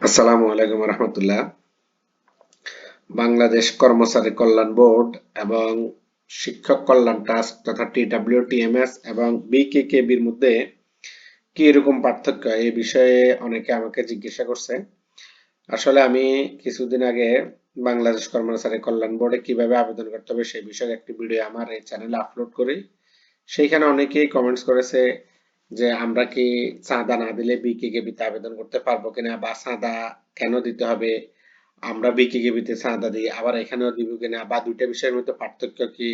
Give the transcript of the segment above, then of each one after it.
আসসালামু আলাইকুম রহমতুল্লাহ। বাংলাদেশ কর্মচারী কল্যাণ বোর্ড এবং শিক্ষক কল্যাণ ট্রাস্ট তথা TWTMS এবং BKKB'র মধ্যে কি এরকম পার্থক্য, এই বিষয়ে অনেকে আমাকে জিজ্ঞাসা করছে। আসলে আমি কিছুদিন আগে বাংলাদেশ কর্মচারী কল্যাণ বোর্ডে কিভাবে আবেদন করতে হবে সেই বিষয়ে একটি ভিডিও আমার এই চ্যানেলে আপলোড করি। সেইখানে অনেকেই কমেন্টস করেছে যে আমরা কি চাঁদা না দিলে বিকেকেবিতে আবেদন করতে পারবো কিনা, বা চাঁদা কেন দিতে হবে, আমরা বিকেকেবিতে চাঁদা দিই আবার এখানেও দিব কিনা, বা দুইটা বিষয়ের মধ্যে পার্থক্য কি,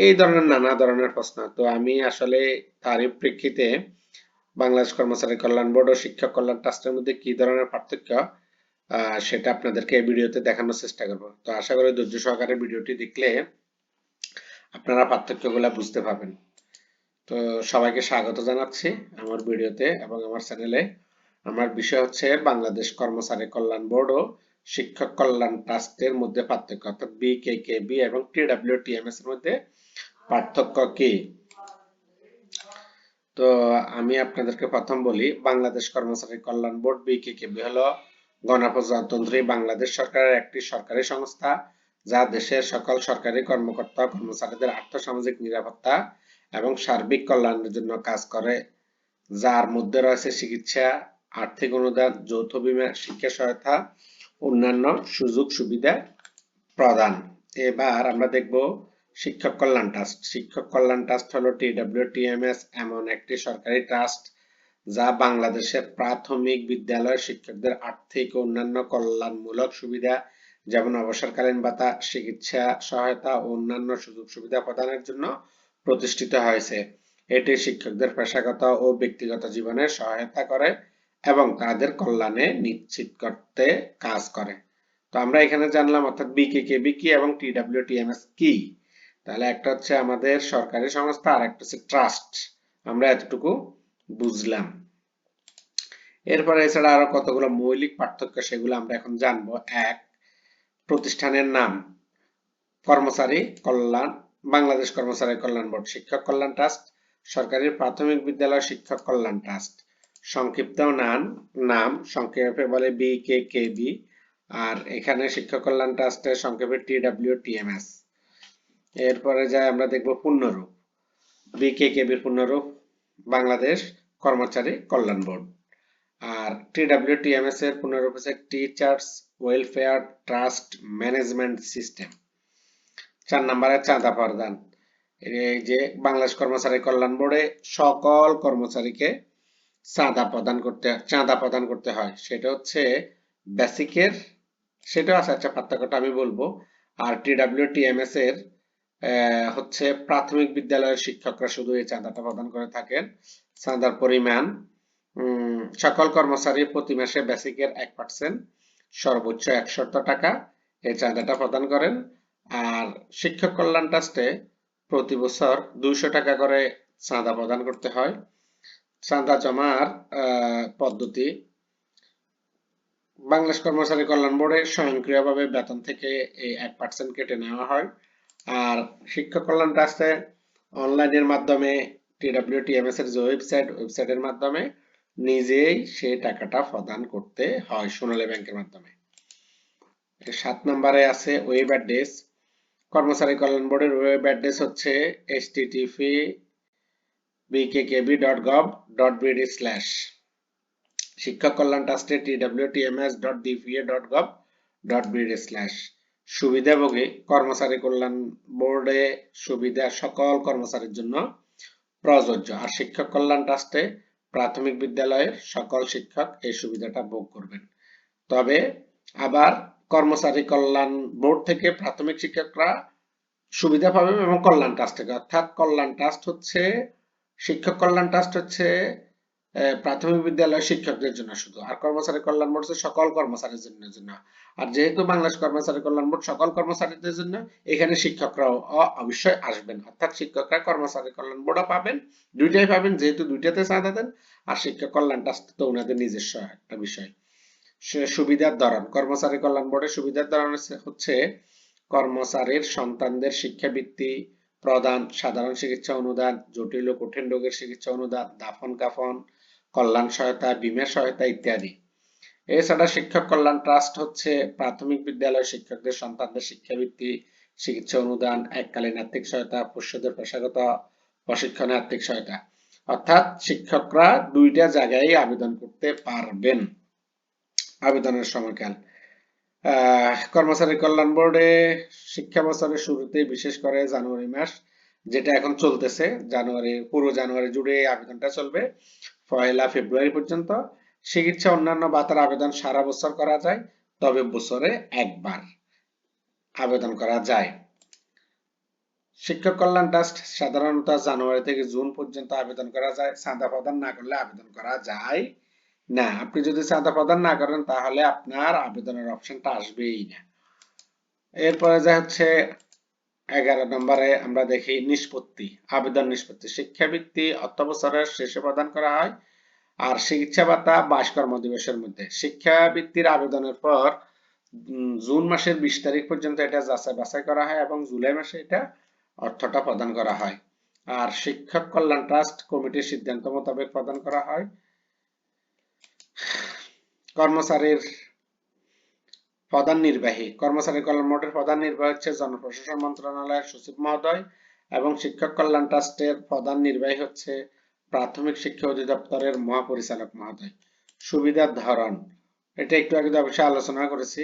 এই ধরনের নানা ধরনের প্রশ্ন। তো আমি আসলে তারই প্রেক্ষিতে বাংলাদেশ কর্মচারী কল্যাণ বোর্ড ও শিক্ষক কল্যাণ ট্রাস্টের মধ্যে কি ধরনের পার্থক্য সেটা আপনাদেরকে এই ভিডিওতে দেখানোর চেষ্টা করব। তো আশা করি ধৈর্য সহকারে ভিডিওটি দেখলে আপনারা পার্থক্যগুলো বুঝতে পারবেন। তো সবাইকে স্বাগত জানাচ্ছি আমার ভিডিওতে এবং আমার চ্যানেলে। আমার বিষয় হচ্ছে বাংলাদেশ কর্মচারী কল্যাণ বোর্ড ও শিক্ষক কল্যাণ ট্রাস্টের মধ্যে পার্থক্য, অর্থাৎ BKKB এবং TWTMS এর মধ্যে পার্থক্য কি। তো আমি আপনাদেরকে প্রথম বলি, বাংলাদেশ কর্মচারী কল্যাণ বোর্ড BKKB হলো গণপ্রজাতন্ত্রী বাংলাদেশ সরকারের একটি সরকারি সংস্থা, যা দেশের সকল সরকারি কর্মকর্তা কর্মচারীদের আর্থসামাজিক নিরাপত্তা এবং সার্বিক কল্যাণের জন্য কাজ করে, যার মধ্যে রয়েছে চিকিৎসা, আর্থিক অনুদান, যৌথ বীমা, শিক্ষা সহায়তা, অন্যান্য সুযোগ সুবিধা প্রদান। এবার আমরা দেখব শিক্ষক কল্যাণ ট্রাস্ট। শিক্ষক কল্যাণ ট্রাস্ট হলো TWTMS এমন একটি সরকারি ট্রাস্ট যা বাংলাদেশের প্রাথমিক বিদ্যালয়ের শিক্ষকদের আর্থিক ও অন্যান্য কল্যাণমূলক সুবিধা যেমন অবসরকালীন ভাতা, চিকিৎসা সহায়তা ও অন্যান্য সুযোগ সুবিধা প্রদানের জন্য প্রতিষ্ঠিত হয়েছে। এটি শিক্ষকদের পেশাগত ও ব্যক্তিগত জীবনে সহায়তা করে এবং তাদের কল্যাণে নিশ্চিত করতে কাজ করে। তো আমরা এখানে জানলাম অর্থাৎ BKKB কি এবং TWTMS কি। তাহলে একটা হচ্ছে আমাদের সরকারি সংস্থা আর একটা হচ্ছে ট্রাস্ট, আমরা এতটুকু বুঝলাম। এরপরে এছাড়া আরো কতগুলো মৌলিক পার্থক্য সেগুলো আমরা এখন জানবো। এক, প্রতিষ্ঠানের নাম, কর্মচারী কল্যাণ, বাংলাদেশ কর্মচারী কল্যাণ বোর্ড, শিক্ষক কল্যাণ ট্রাস্ট, সরকারি প্রাথমিক বিদ্যালয় শিক্ষক কল্যাণ ট্রাস্ট। সংক্ষিপ্ত নাম সংক্ষেপে বলে BKKB, আর এখানে শিক্ষক কল্যাণ ট্রাস্টের সংক্ষেপে TWTMS। এরপরে যাই আমরা দেখব পূর্ণরূপ। BKKBর পূর্ণরূপ বাংলাদেশ কর্মচারী কল্যাণ বোর্ড, আর TWTMS এর পূর্ণরূপ হচ্ছে teachers welfare trust management system. 4 নম্বরে চাঁদা প্রদান। এই যে বাংলাদেশ কর্মচারী কল্যাণ বোর্ডে সকল কর্মচারীকে চাঁদা প্রদান করতে হয়, সেটা হচ্ছে বেসিকের, সেটা আছে একটা পার্থক্যটা আমি বলবো। আর TWTMS এর হচ্ছে প্রাথমিক বিদ্যালয়ের শিক্ষকরা শুধু এই চাঁদাটা প্রদান করে থাকেন। চাঁদার পরিমাণ সকল কর্মচারী প্রতি মাসে বেসিকের 1% সর্বোচ্চ 100 টাকা এই চাঁদাটা প্রদান করেন। আর শিক্ষক কল্যাণ ট্রাস্টে প্রতি বছর 200 টাকা করে চাঁদা প্রদান করতে হয়। চাঁদা জমার পদ্ধতি, বাংলাদেশ কর্মচারী কল্যাণ বোর্ডে স্বয়ংক্রিয়ভাবে বেতন থেকে এই 1% কেটে নেওয়া হয়। আর শিক্ষক কল্যাণ ট্রাস্টে অনলাইনের মাধ্যমে TWTMS এর যে ওয়েবসাইটের মাধ্যমে নিজেই সেই টাকাটা প্রদান করতে হয় সোনালী ব্যাংকের মাধ্যমে। 7 নম্বরে আছে ওয়েব অ্যাড্রেস। কর্মচারী কল্যাণ বোর্ডের ওয়েব অ্যাড্রেস হচ্ছে http://bkkb.gov.bd/ শিক্ষক কল্যাণ ট্রাস্টে twtms.dva.gov.bd/। সুবিধাভোগী, কর্মচারী কল্যাণ বোর্ডে সুবিধা সকল কর্মচারীর জন্য প্রযোজ্য, আর শিক্ষক কল্যাণ ট্রাস্টে প্রাথমিক বিদ্যালয়ের সকল শিক্ষক এই সুবিধাটা ভোগ করবেন। তবে আবার কর্মচারী কল্যাণ বোর্ড থেকে প্রাথমিক শিক্ষকরা সুবিধা পাবেন এবং কল্যাণ ট্রাস্ট থেকে, অর্থাৎ কল্যাণ ট্রাস্ট হচ্ছে শিক্ষক কল্যাণ ট্রাস্ট হচ্ছে প্রাথমিক বিদ্যালয়ের শিক্ষকদের জন্য শুধু, আর কর্মচারী কল্যাণ বোর্ড হচ্ছে সকল কর্মচারীর জন্য। আর যেহেতু বাংলাদেশ কর্মচারী কল্যাণ বোর্ড সকল কর্মচারীদের জন্য, এখানে শিক্ষকরাও অবশ্যই আসবেন, অর্থাৎ শিক্ষকরা কর্মচারী কল্যাণ বোর্ডও পাবেন, দুইটাই পাবেন, যেহেতু দুইটাতে চাঁদা দেন। আর শিক্ষক কল্যাণ ট্রাস্ট তো ওনাদের নিজস্ব একটা বিষয়। সুবিধার ধরন, কর্মচারী কল্যাণ বোর্ডের সুবিধার ধরন হচ্ছে কর্মচারীর সন্তানদের শিক্ষাবৃত্তি প্রদান, সাধারণ চিকিৎসা অনুদান, জটিল ও কঠিন রোগের চিকিৎসা অনুদান, দাফন কাফন, কল্যাণ সহায়তা, বীমা সহায়তা ইত্যাদি। এছাড়া শিক্ষক কল্যাণ ট্রাস্ট হচ্ছে প্রাথমিক বিদ্যালয় শিক্ষকদের সন্তানদের শিক্ষাবৃত্তি, চিকিৎসা অনুদান, এককালীন আর্থিক সহায়তা, পোষ্যদের পেশাগত প্রশিক্ষণে আর্থিক সহায়তা। অর্থাৎ শিক্ষকরা দুইটা জায়গায় আবেদন করতে পারবেন। আবেদনের সময়কাল, কর্মচারী কল্যাণ বোর্ডে শিক্ষা বছরের শুরুতে বিশেষ করে জানুয়ারি মাস, যেটা এখন চলতেছে, পুরো জানুয়ারি জুড়ে আবেদনটা চলবে 1 ফেব্রুয়ারি পর্যন্ত। চিকিৎসা অন্যান্য ভাতার আবেদন সারা বছর করা যায়, তবে বছরে একবার আবেদন করা যায়। শিক্ষক কল্যাণ ট্রাস্ট সাধারণত জানুয়ারি থেকে জুন পর্যন্ত আবেদন করা যায়। চাঁদা প্রদান না করলে আবেদন করা যায় না। আপনি যদি চাঁদা প্রদান না করেন তাহলে আপনার আবেদনের অপশনটা আসবেই না। এরপরে যা হচ্ছে 11 নম্বরে আমরা দেখি নিষ্পত্তি, আবেদন নিষ্পত্তি। শিক্ষাবৃত্তি অর্থ বছরের শেষে প্রদান করা হয়, আর চিকিৎসা ভাতা 22 কর্মদিবসের মধ্যে। শিক্ষাবৃত্তির আবেদনের পর জুন মাসের 20 তারিখ পর্যন্ত এটা যাচাই বাছাই করা হয় এবং জুলাই মাসে এটা অর্থটা প্রদান করা হয়। আর শিক্ষক কল্যাণ ট্রাস্ট কমিটির সিদ্ধান্ত মোতাবেক প্রদান করা হয়। কর্মচারীর প্রধান নির্বাহী, কর্মচারী কল্যাণ বোর্ডের প্রধান নির্বাহী হচ্ছে জনপ্রশাসন মন্ত্রণালয়ের সচিব মহোদয় এবং শিক্ষক কল্যাণ ট্রাস্টের প্রধান নির্বাহী হচ্ছে প্রাথমিক শিক্ষা অধিদপ্তরের মহাপরিচালক মহোদয়। সুবিধার ধরন, এটা একটু আগে অবশ্যই আলোচনা করেছি।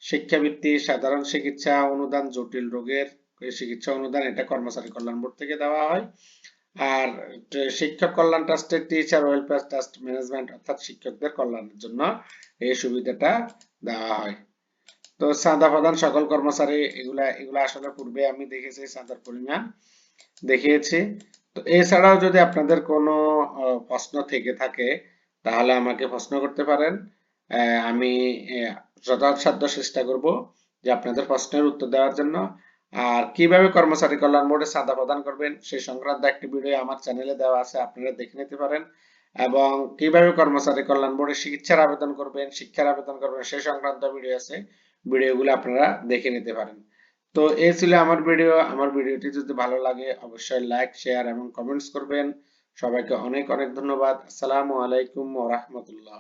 শিক্ষাবৃত্তি, সাধারণ চিকিৎসা অনুদান, জটিল রোগের চিকিৎসা অনুদান, এটা কর্মচারী কল্যাণ বোর্ড থেকে দেওয়া হয়। আর শিক্ষক কল্যাণ ট্রাস্টের টিচার ওয়েলফেয়ার ট্রাস্ট ম্যানেজমেন্ট, অর্থাৎ শিক্ষকদের কল্যাণের জন্য এই সুবিধাটা দেওয়া হয়। তো চাঁদা প্রদান সকল কর্মচারী, এগুলা আসলে পূর্বে আমি দেখেছি, চাঁদার পরিমাণ দেখিয়েছি। তো এছাড়াও যদি আপনাদের কোনো প্রশ্ন থেকে থাকে তাহলে আমাকে প্রশ্ন করতে পারেন। আমি যথাসাধ্য চেষ্টা করব যে আপনাদের প্রশ্নের উত্তর দেওয়ার জন্য। আর কিভাবে কর্মচারী কল্যাণ বোর্ডে চাঁদা প্রদান করবেন সেই সংক্রান্ত একটি ভিডিও আমার চ্যানেলে দেওয়া আছে, আপনারা দেখে নিতে পারেন। এবং কিভাবে কর্মচারী কল্যাণ বোর্ডে চিকিৎসার আবেদন করবেন, শিক্ষার আবেদন করবেন সেই সংক্রান্ত ভিডিও আছে, ভিডিওগুলো আপনারা দেখে নিতে পারেন। তো এই ছিল আমার ভিডিও। আমার ভিডিওটি যদি ভালো লাগে অবশ্যই লাইক, শেয়ার এবং কমেন্টস করবেন। সবাইকে অনেক অনেক ধন্যবাদ। আসসালামু আলাইকুম ওয়া রাহমাতুল্লাহ।